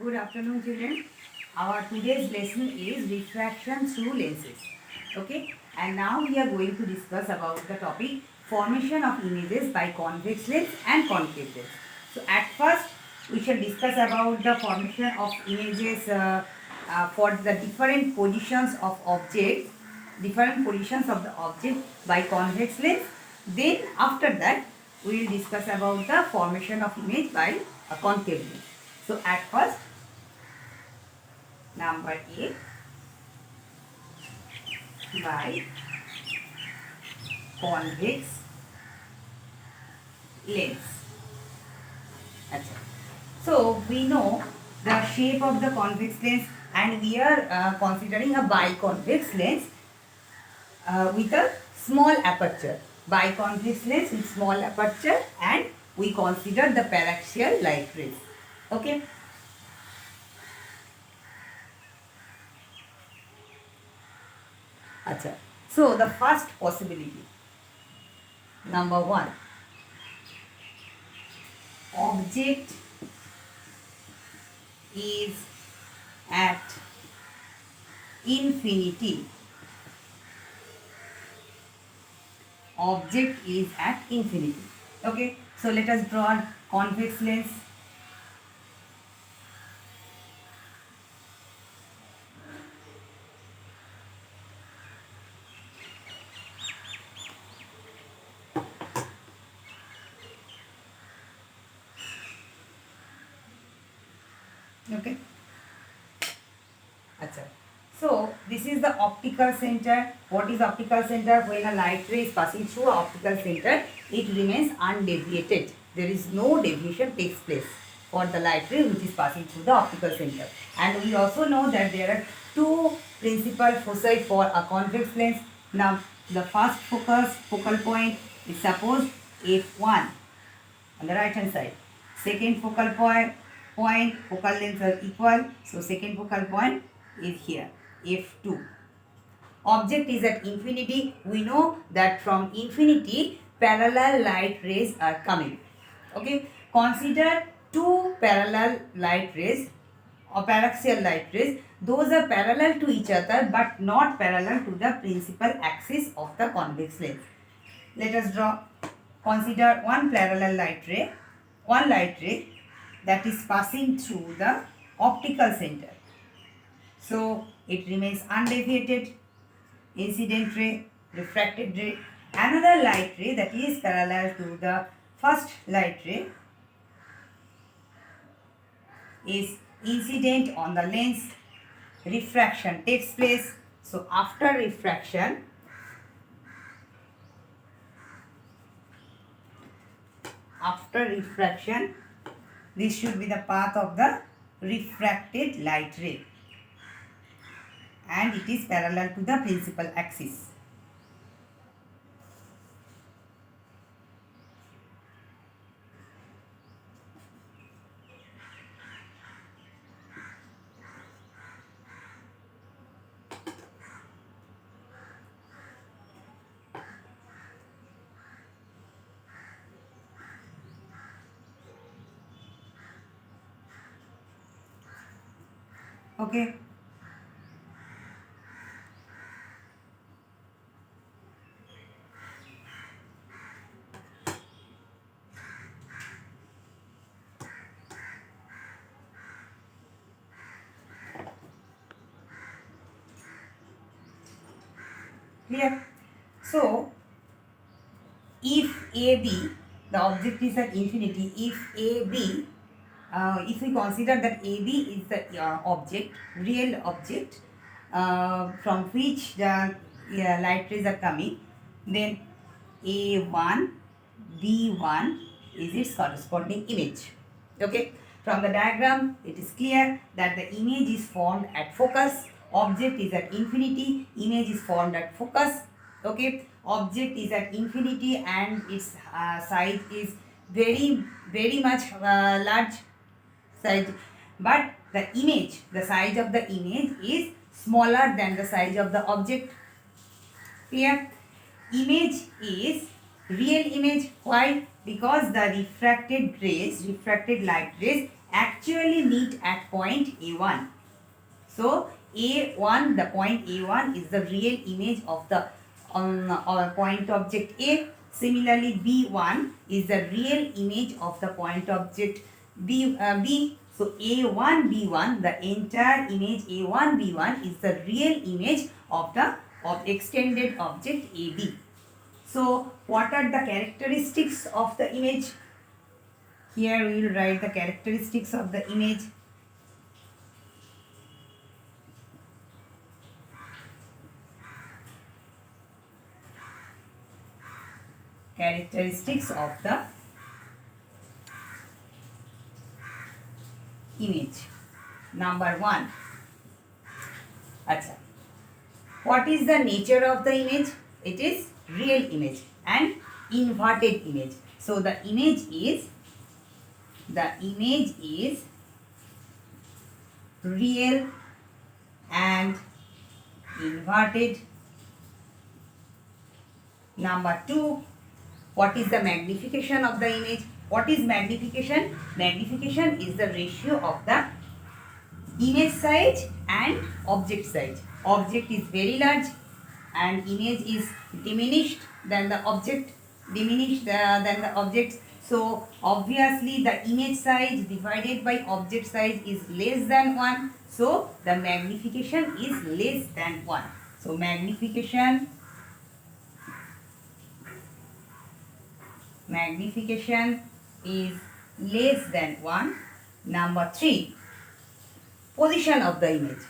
Good afternoon, children. Our today's lesson is refraction through lenses. Okay, and now we are going to discuss about the topic formation of images by convex lens and concave lens. So, at first, we shall discuss about the formation of images for the different positions of the object by convex lens. Then, after that, we will discuss about the formation of image by a concave lens. So, at first, number A by convex lens. अच्छा. So we know the shape of the convex lens, and we are considering a biconvex lens with a small aperture. Biconvex lens with small aperture, and we consider the paraxial light rays. Okay. Achha. So the first possibility, number one, object is at infinity. Object is at infinity. Okay. So let us draw convex lens. Okay. Achha. So this is the optical center. What is optical center? When a light ray is passing through a optical center, it remains undeviated. There is no deviation takes place for the light ray which is passing through the optical center. And we also know that there are two principal foci for a convex lens. Now the first focal point is suppose f1 on the right hand side. Second focal point focal lengths are equal. So second focal point is here, f2. Object is at infinity. We know that from infinity parallel light rays are coming. Okay. Consider two parallel light rays or paraxial light rays. Those are parallel to each other but not parallel to the principal axis of the convex lens. Let us draw. Consider one parallel light ray, that is passing through the optical center. So it remains undeviated. Incident ray, refracted ray. Another light ray that is parallel to the first light ray is incident on the lens. Refraction takes place. So after refraction, this should be the path of the refracted light ray, and it is parallel to the principal axis. Okay. Clear? So, if AB, the object is at infinity, if we consider that AB is the real object from which the light rays are coming, then A1, B1 is its corresponding image. Okay. From the diagram, it is clear that the image is formed at focus. Object is at infinity. Image is formed at focus. Okay. Object is at infinity and its size is very much large size. But the size of the image is smaller than the size of the object. Clear? Image is real image. Why? Because the refracted light rays actually meet at point A1. So A1, the point A1 is the real image of the point object A. Similarly, B1 is the real image of the point object B. So A1, B1, the entire image A1, B1 is the real image of the extended object AB. So what are the characteristics of the image? Here we will write the characteristics of the image. Characteristics of the image. Number 1. Achha. What is the nature of the image? It is real image and inverted image. So the image is real and inverted. Number 2. What is the magnification of the image? What is magnification? Magnification is the ratio of the image size and object size. Object is very large and image is diminished than the object, than the object. So obviously the image size divided by object size is less than 1. So the magnification is less than 1. So magnification is less than 1. Number 3. Position of the image.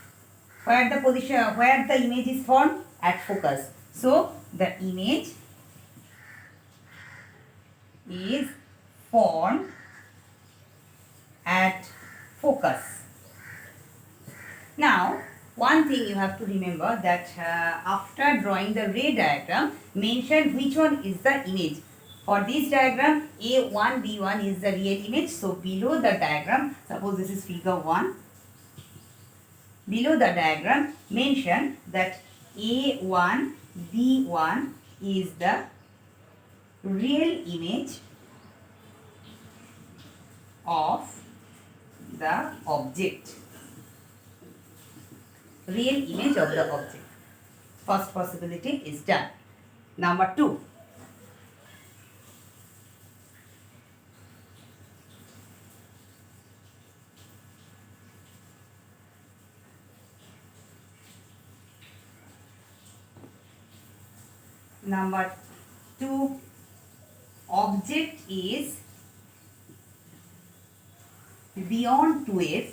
Where the image is formed? At focus. So the image is formed at focus. Now one thing you have to remember that after drawing the ray diagram, mention which one is the image. For this diagram, A1, B1 is the real image. So below the diagram, suppose this is figure 1. Below the diagram, mention that A1, B1 is the real image of the object. Real image of the object. First possibility is done. Number 2. Number 2, object is beyond 2f,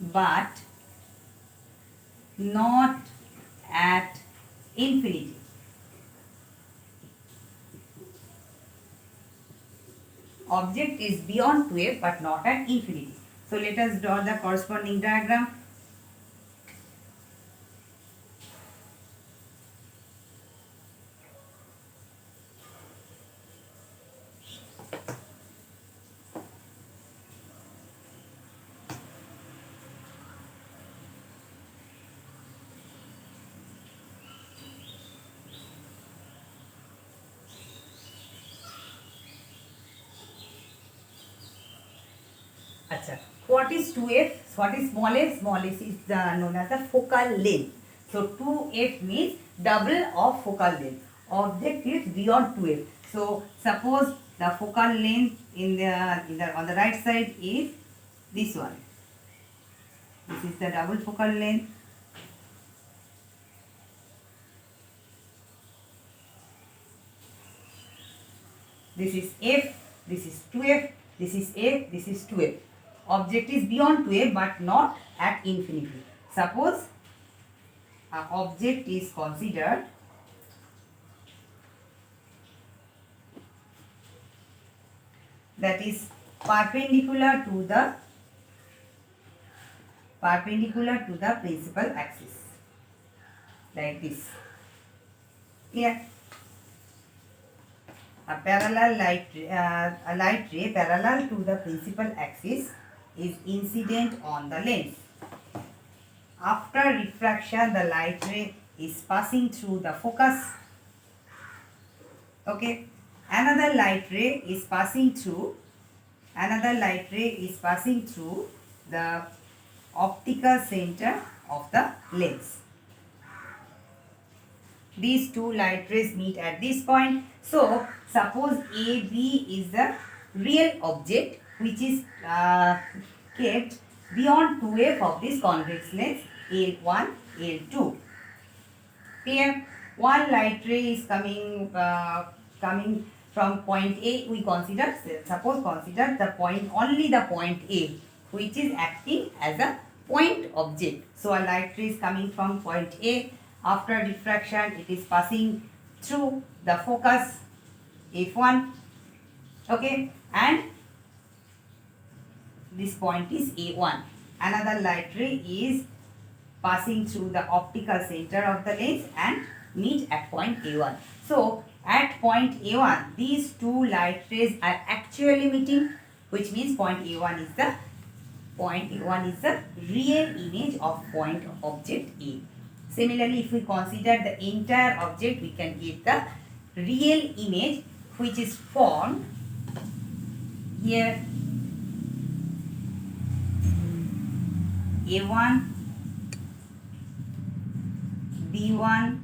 but not at infinity. Object is beyond 2f but not at infinity. So let us draw the corresponding diagram. Achha. What is 2f? What is small f? Small f is known as the focal length. So 2f means double of focal length. Object is beyond 2f. So suppose the focal length on the right side is this one. This is the double focal length. This is f. This is 2f. This is f. This is 2f. Object is beyond 2f but not at infinity. Suppose an object is considered that is perpendicular to the principal axis, like this. Clear? A light ray parallel to the principal axis is incident on the lens. After refraction, the light ray is passing through the focus. Okay, another light ray is passing through. Another light ray is passing through the optical center of the lens. These two light rays meet at this point. So, suppose AB is the real object which is kept beyond 2f of this convex lens L1, L2. Here, one light ray is coming from point A. We consider the point, only the point A, which is acting as a point object. So a light ray is coming from point A. After diffraction, it is passing through the focus F1. Okay, and this point is A1. Another light ray is passing through the optical center of the lens and meet at point A1. So at point A1, these two light rays are actually meeting, which means point A1 is the real image of point object A. Similarly, if we consider the entire object, we can get the real image which is formed here. A1, B1,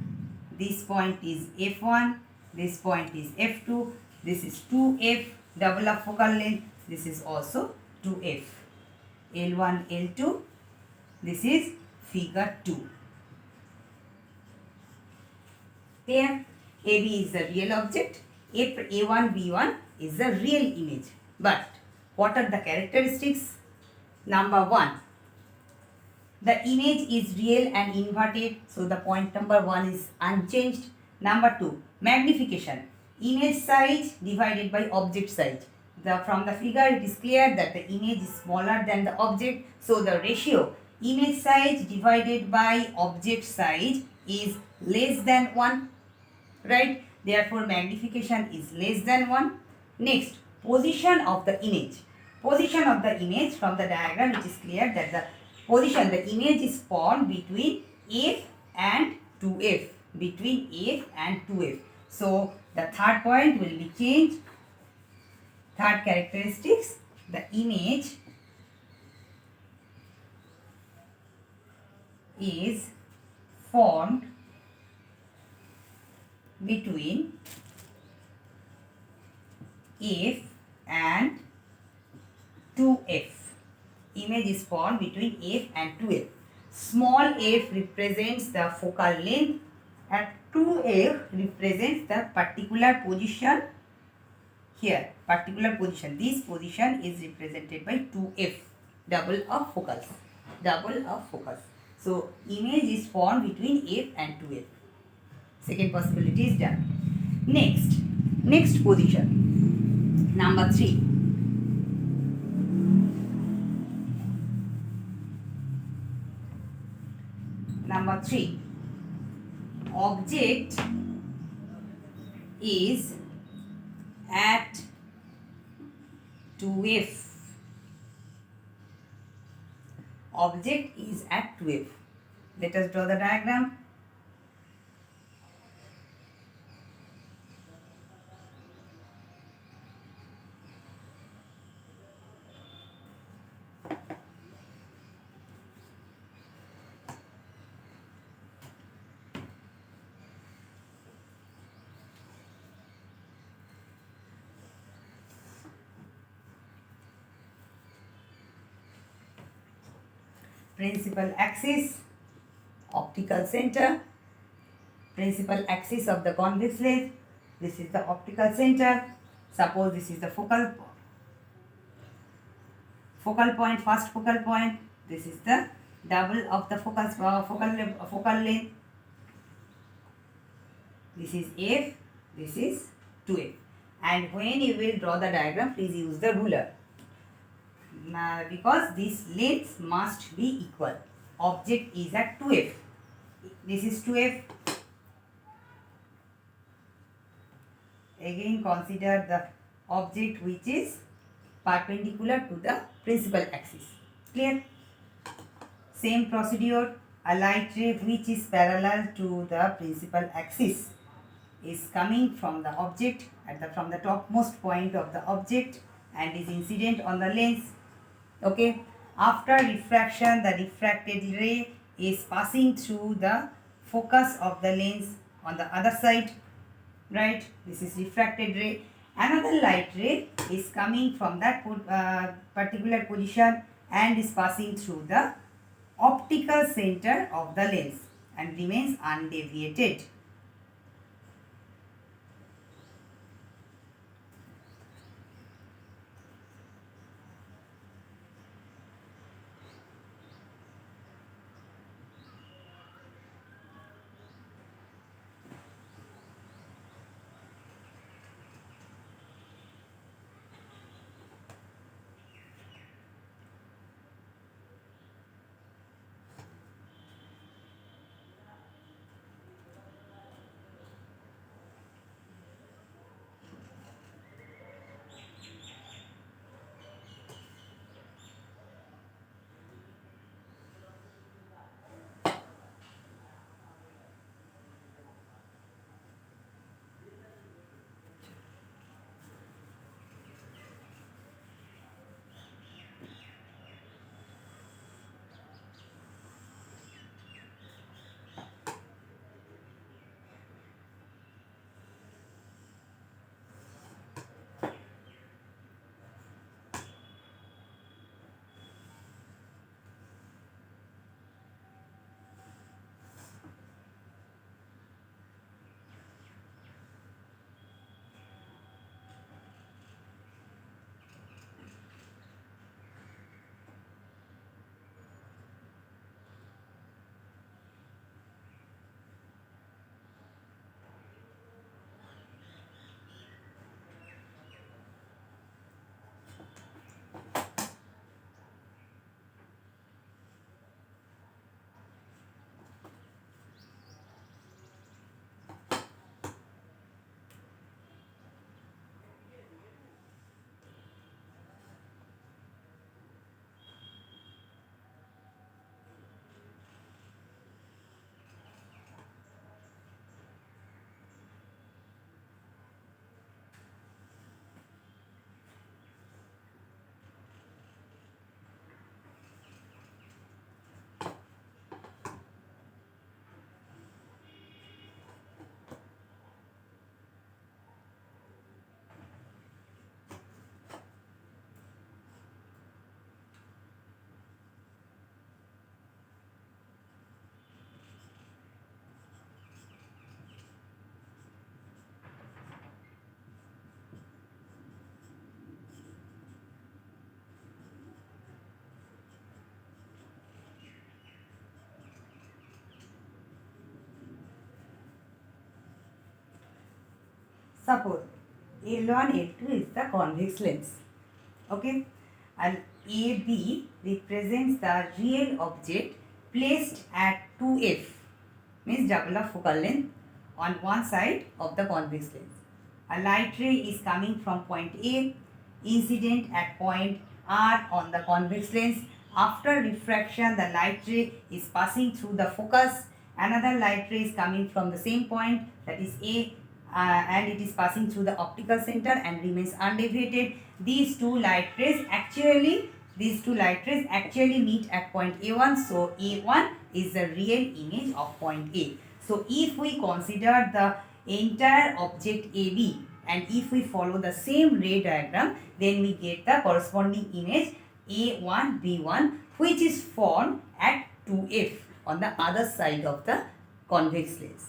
this point is F1, this point is F2, this is 2F, double of focal length, this is also 2F. L1, L2, this is figure 2. Here, AB is the real object, A1, B1 is the real image. But what are the characteristics? Number 1. The image is real and inverted, so the point number 1 is unchanged. Number 2, magnification. Image size divided by object size. From the figure, it is clear that the image is smaller than the object, so the ratio image size divided by object size is less than 1, right? Therefore, magnification is less than 1. Next, position of the image. Position of the image, from the diagram, it is clear that the image is formed between F and 2F. Between F and 2F. So, the third point will be changed. Third characteristics, the image is formed between F and 2F. Image is formed between F and 2F. Small f represents the focal length and 2F represents the particular position here. Particular position. This position is represented by 2F. Double of focus. Double of focus. So, image is formed between F and 2F. Second possibility is done. Next position. Number 3. Number 3. Object is at 2F. Object is at 2F. Let us draw the diagram. Principal axis, optical center, principal axis of the convex lens. This is the optical center. Suppose this is the focal point, first focal point. This is the double of the focal length. This is F, this is 2F. And when you will draw the diagram, please use the ruler. Because these lengths must be equal. Object is at 2F. This is 2F. Again consider the object which is perpendicular to the principal axis. Clear? Same procedure. A light ray which is parallel to the principal axis is coming from the object from the topmost point of the object and is incident on the lens. Okay, after refraction the refracted ray is passing through the focus of the lens on the other side, right? This is refracted ray. Another light ray is coming from that particular position and is passing through the optical center of the lens and remains undeviated. Suppose L1, L2 is the convex lens. Okay, and AB represents the real object placed at 2F, means double of focal length, on one side of the convex lens. A light ray is coming from point A, incident at point R on the convex lens. After refraction, the light ray is passing through the focus. Another light ray is coming from the same point, that is A, and it is passing through the optical center and remains undeviated. These two light rays actually meet at point A1. So A1 is the real image of point A. So if we consider the entire object AB and if we follow the same ray diagram, then we get the corresponding image A1 B1, which is formed at 2F on the other side of the convex lens.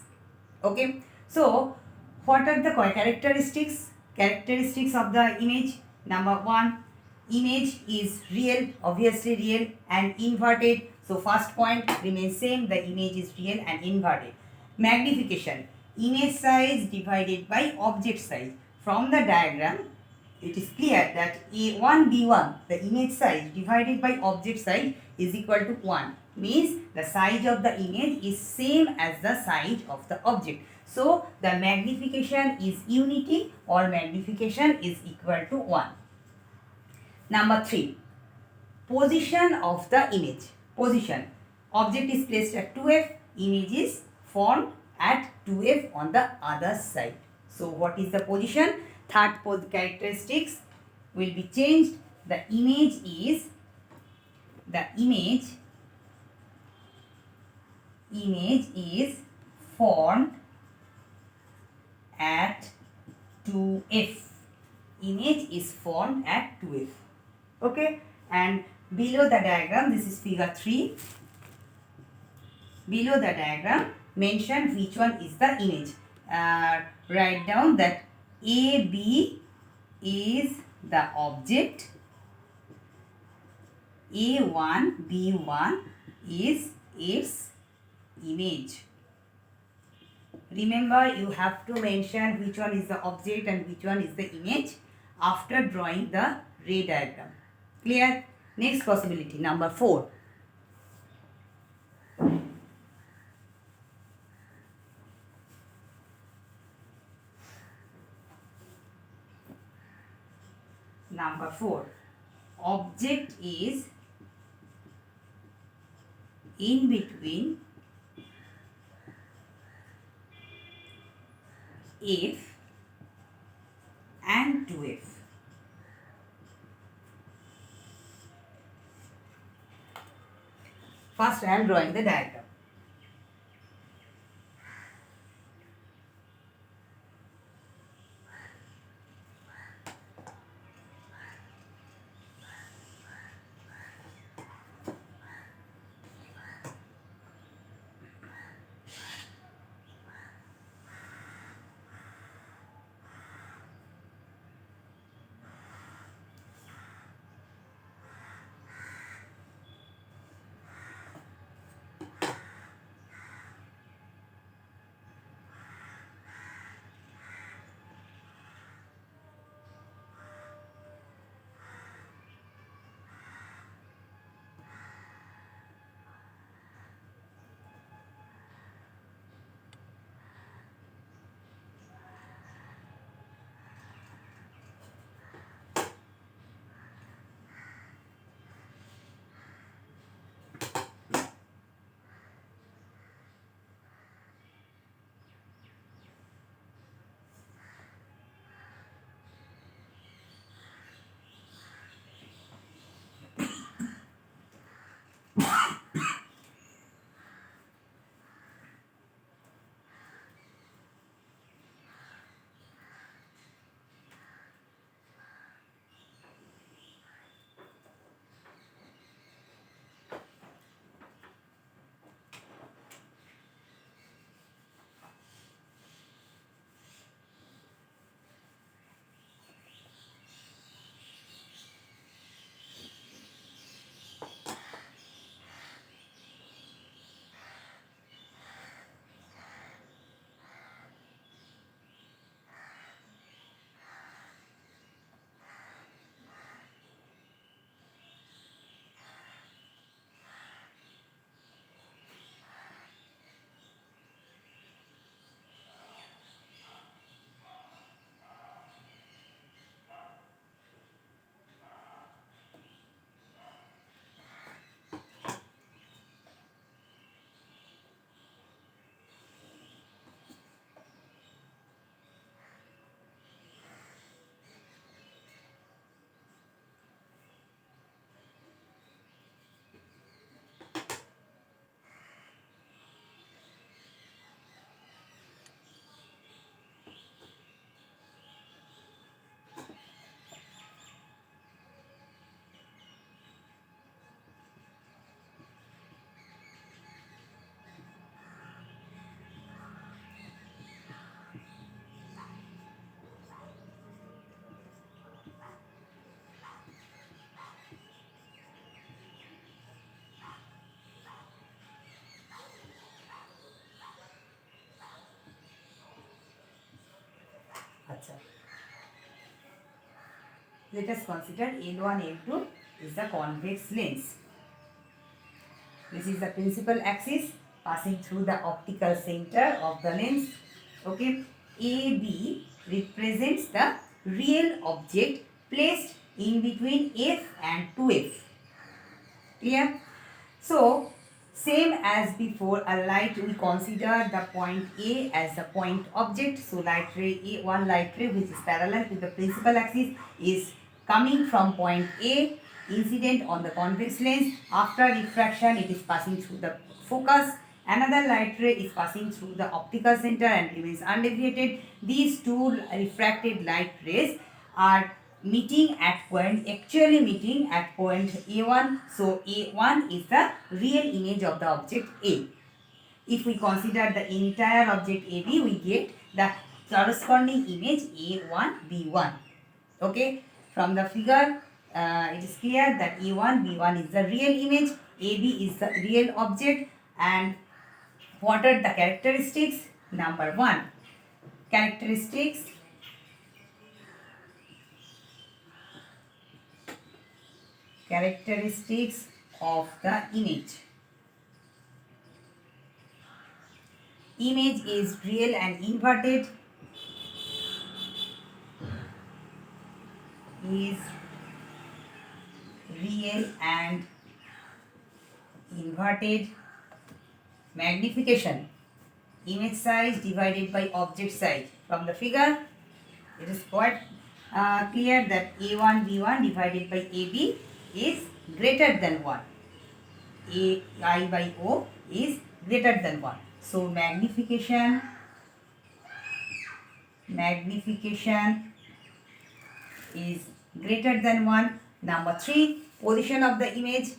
Okay, so what are the characteristics of the image? Number one, image is real, obviously real, and inverted. So first point remains same, the image is real and inverted. Magnification, image size divided by object size. From the diagram, it is clear that A1 B1, the image size divided by object size, is equal to 1. Means the size of the image is same as the size of the object. So the magnification is unity or magnification is equal to 1. Number 3, position of the image. Position. Object is placed at 2F, image is formed at 2f on the other side. So what is the position? Third characteristics will be changed. The image is formed at 2f. Image is formed at 2f. Okay, and below the diagram, this is figure 3. Below the diagram, mention which one is the image. Write down that AB is the object, A1, B1 is its image. Remember, you have to mention which one is the object and which one is the image after drawing the ray diagram. Clear? Next possibility, number 4. Number 4. Object is in between F and 2F. First I am drawing the diagram. Acha. Let us consider L1, L2 is the convex lens. This is the principal axis passing through the optical center of the lens. Okay. AB represents the real object placed in between F and 2F. Clear? So, Same as before, a light, we consider the point A as the point object. So light ray A, one light ray which is parallel to the principal axis is coming from point A, incident on the convex lens. After refraction, it is passing through the focus. Another light ray is passing through the optical center and remains undeviated. These two refracted light rays are actually meeting at point A1. So A1 is the real image of the object A. If we consider the entire object AB, we get the corresponding image A1, B1. Okay, from the figure, it is clear that A1, B1 is the real image, AB is the real object, and what are the characteristics? Number 1, characteristics of the image. Image is real and inverted. Is real and inverted. Magnification, image size divided by object size. From the figure, it is quite clear that A1 B1 divided by AB is greater than 1. AI by O is greater than 1. So magnification is greater than 1. Number 3, position of the image.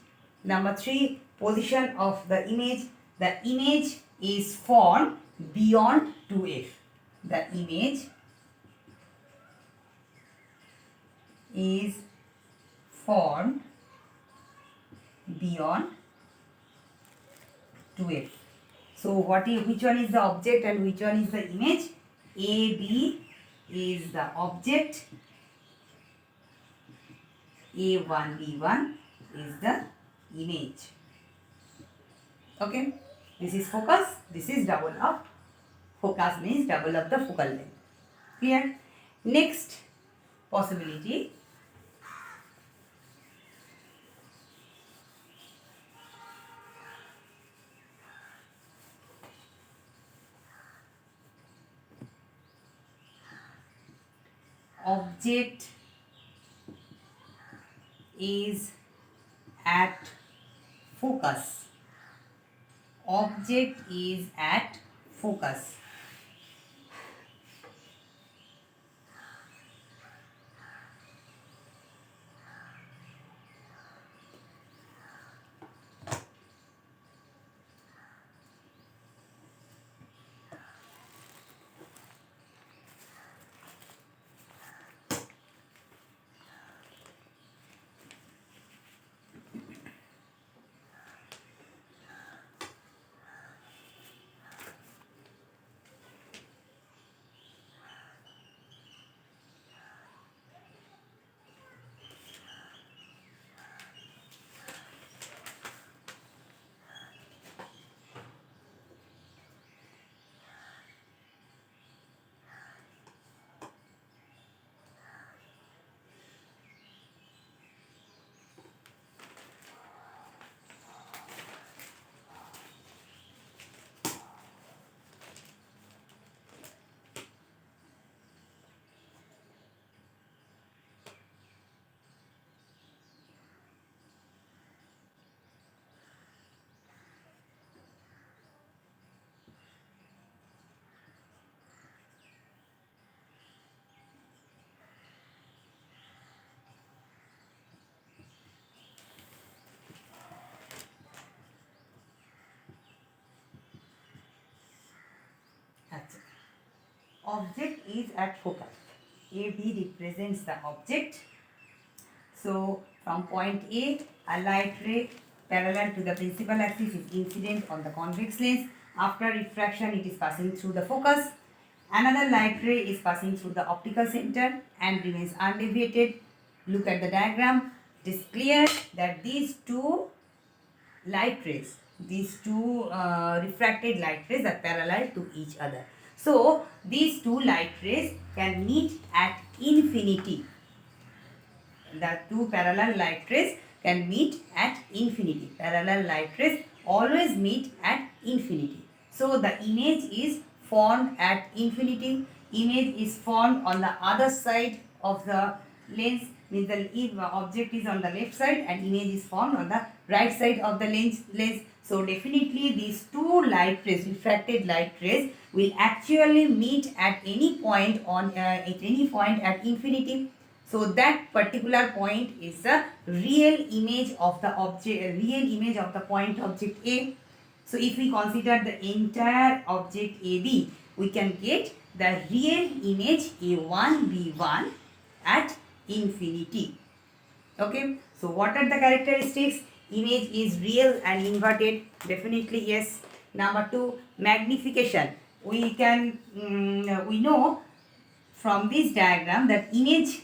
The image is formed beyond 2f. The image is formed beyond 2f. So which one is the object and which one is the image? AB is the object, A1 B1 is the image. Okay, this is focus, this is double of focus, means double of the focal length. Clear? Next possibility, object is at focus. Object is at focus. Object is at focus. AB represents the object. So from point A, a light ray parallel to the principal axis is incident on the convex lens. After refraction, it is passing through the focus. Another light ray is passing through the optical center and remains undeviated. Look at the diagram. It is clear that these two light rays, refracted light rays are parallel to each other. So these two light rays can meet at infinity. The two parallel light rays can meet at infinity. Parallel light rays always meet at infinity. So the image is formed at infinity. Image is formed on the other side of the lens, means the if object is on the left side and image is formed on the right side of the lens. So definitely these two light rays, refracted light rays, will actually meet at any point at infinity. So that particular point is the real image of the object, real image of the point object A. So if we consider the entire object AB, we can get the real image A1 B1 at infinity. Okay, so what are the characteristics? Image is real and inverted, definitely yes. Number 2, magnification. We know from this diagram that image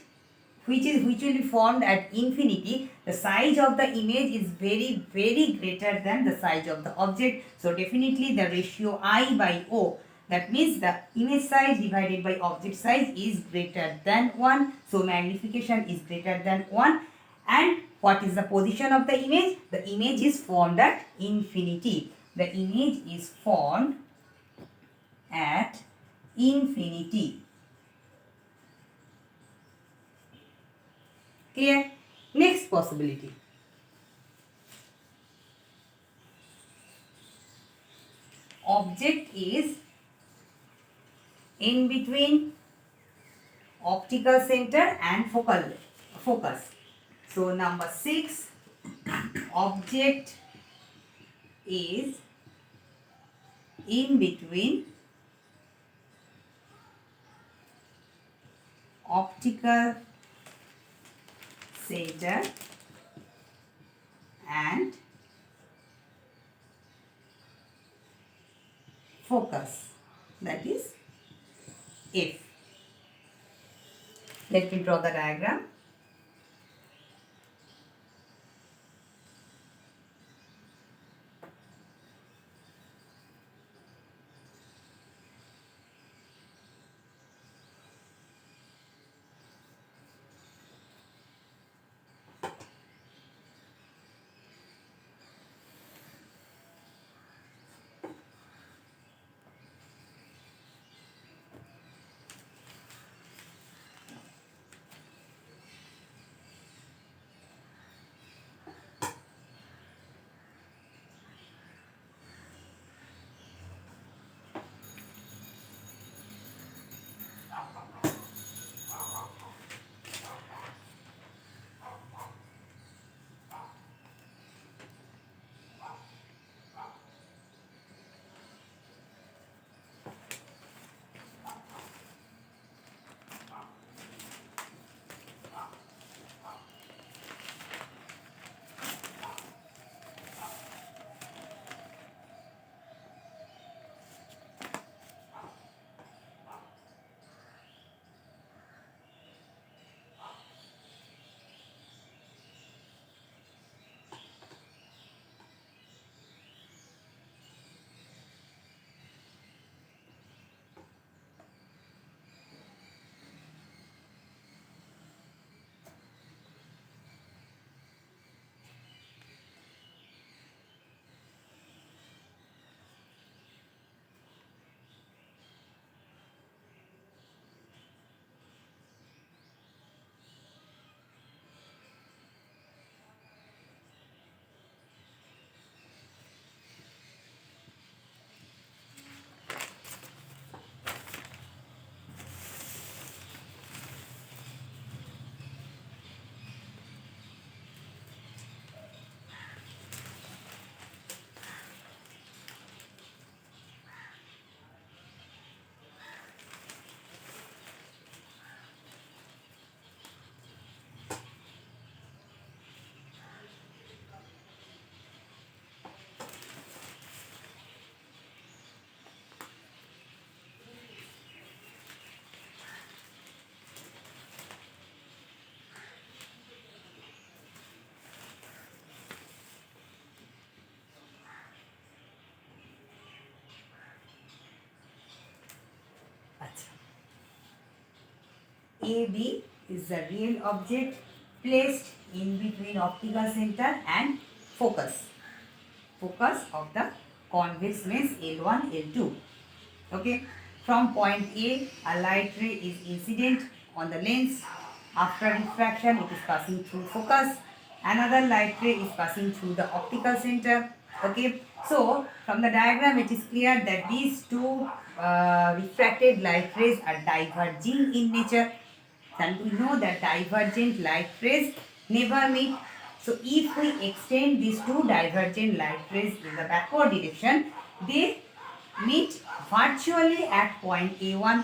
which will be formed at infinity, the size of the image is very greater than the size of the object. So definitely the ratio I by O, that means the image size divided by object size is greater than 1. So magnification is greater than 1. And what is the position of the image? The image is formed at infinity. The image is formed at infinity. Clear? Next possibility. Object is in between optical center and focus. So number 6, object is in between optical center and focus, that is F. Let me draw the diagram. AB is the real object placed in between optical center and focus. focus of the convex lens L1, L2. Okay, from point a light ray is incident on the lens. After refraction, it is passing through focus. Another light ray is passing through the optical center. Okay, so from the diagram, it is clear that these two refracted light rays are diverging in nature. And we know that divergent light rays never meet. So if we extend these two divergent light rays in the backward direction, they meet virtually at point A1.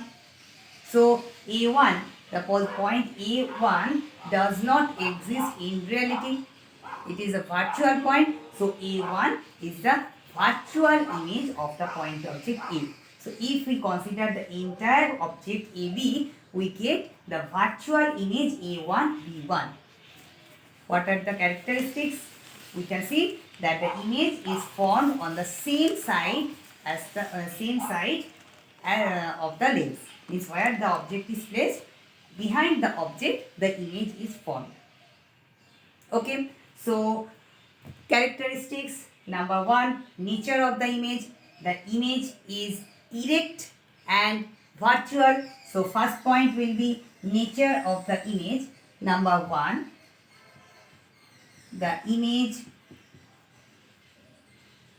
So A1, the point A1 does not exist in reality. It is a virtual point. So A1 is the virtual image of the point object A. So if we consider the entire object AB, we get the virtual image A1, B1. What are the characteristics? We can see that the image is formed on the same side as the of the lens. Means where the object is placed, behind the object the image is formed. Okay, so characteristics number 1, nature of the image. The image is erect and virtual. So first point will be nature of the image. Number 1, the image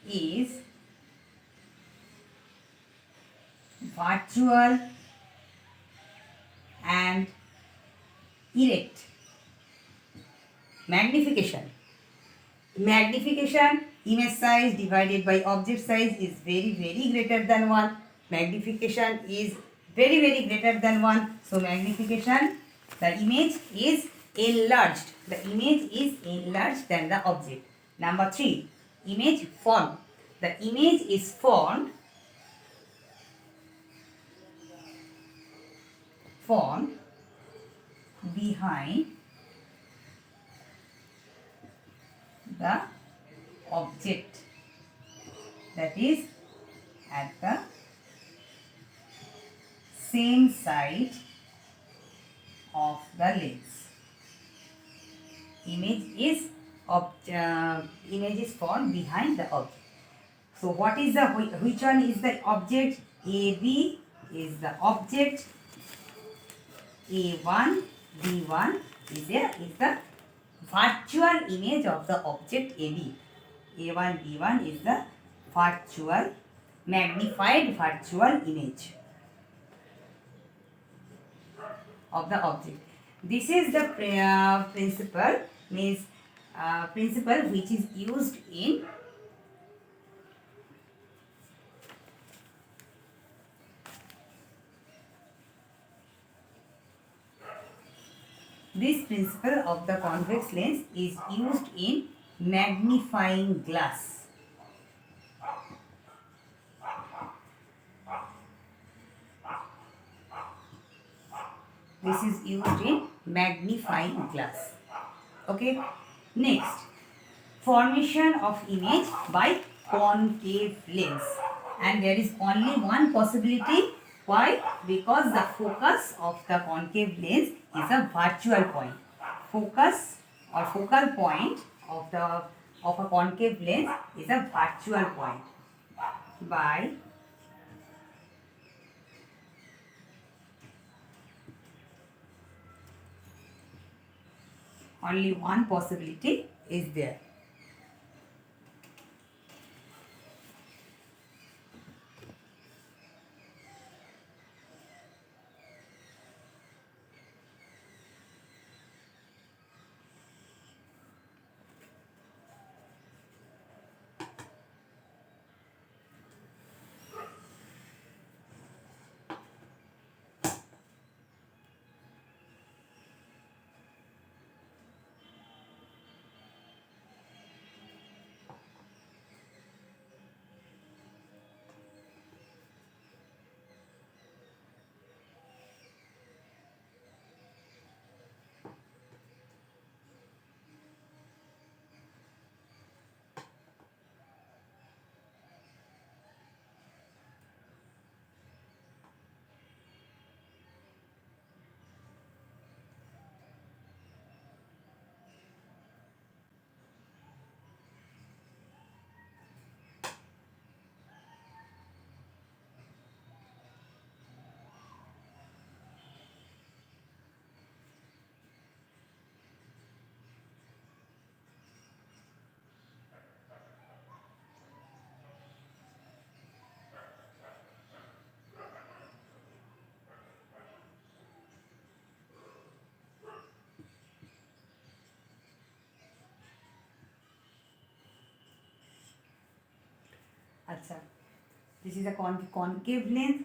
is virtual and erect. Magnification. Magnification, image size divided by object size is very greater than 1. Magnification is very greater than 1. So magnification, the image is enlarged. The image is enlarged than the object. Number 3, image formed. The image is formed behind the object, that is at the same side of the lens. Image is formed behind the object. So what is the which one is the object? AB is the object. A1, B1 is the virtual image of the object AB. A1, B1 is the virtual, magnified virtual image of the object. This is the principle, means principle which is used in this principle of the convex lens is used in magnifying glass. This is used in magnifying glass. Okay. Next, formation of image by concave lens. And there is only one possibility. Why? Because the focus of the concave lens is a virtual point. Focus or focal point of a concave lens is a virtual point. By only one possibility is there. Acha. This is a concave lens.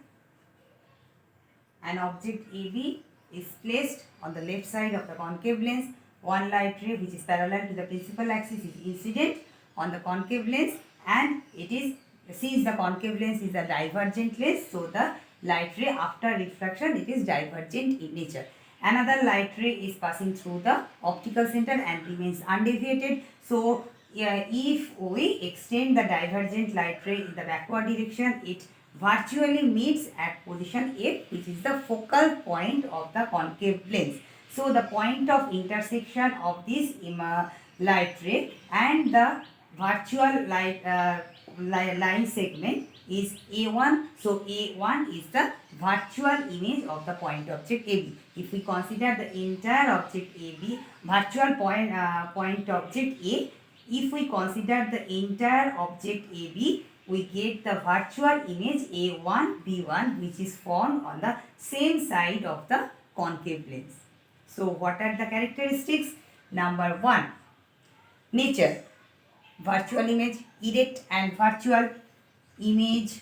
An object AB is placed on the left side of the concave lens. One light ray which is parallel to the principal axis is incident on the concave lens, and it is, since the concave lens is a divergent lens, so the light ray after refraction it is divergent in nature. Another light ray is passing through the optical center and remains undeviated. So if we extend the divergent light ray in the backward direction, it virtually meets at position F, which is the focal point of the concave lens. So the point of intersection of this light ray and the virtual line segment is A1. So A1 is the virtual image of the point object AB. If we consider the entire object AB, virtual point object A, if we consider the entire object AB, we get the virtual image A1 B1, which is formed on the same side of the concave lens. So what are the characteristics? Number 1, nature. Virtual image, erect and virtual image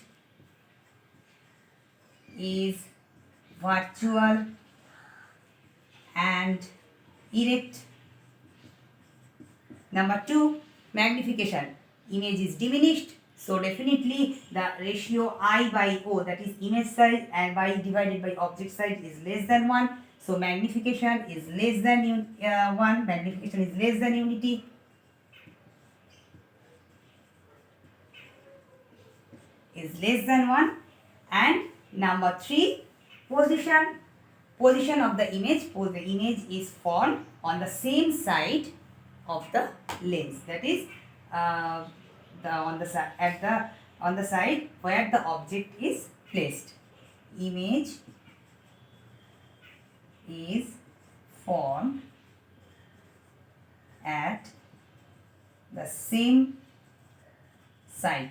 is virtual and erect. Number 2, magnification. Image is diminished. So definitely the ratio I by O, that is image size, and Y divided by object size is less than 1. So magnification is less than 1. Magnification is less than unity. Is less than 1. And number 3, position. Position of the image. The image is formed on the same side of the lens. That is on the side where the object is placed. Image is formed at the same side.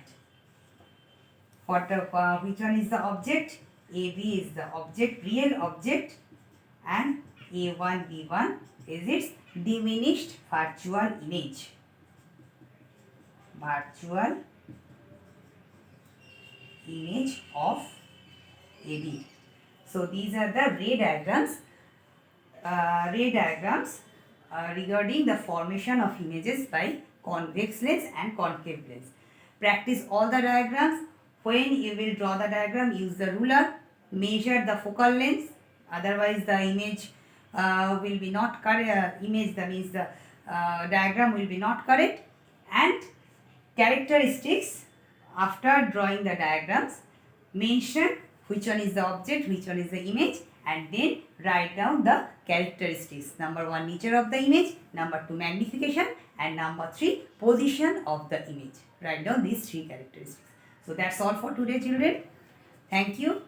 Which one is the object? AB is the object, real object, and A1 B1 is its diminished virtual image. Virtual image of AB. So these are the ray diagrams. Regarding the formation of images by convex lens and concave lens. Practice all the diagrams. When you will draw the diagram, use the ruler. Measure the focal length. Otherwise, the image will be not correct. That means the diagram will be not correct. And characteristics, after drawing the diagrams, mention which one is the object, which one is the image, and then write down the characteristics. Number 1, nature of the image. Number 2, magnification. And number 3, position of the image. Write down these 3 characteristics. So that's all for today, children. Thank you.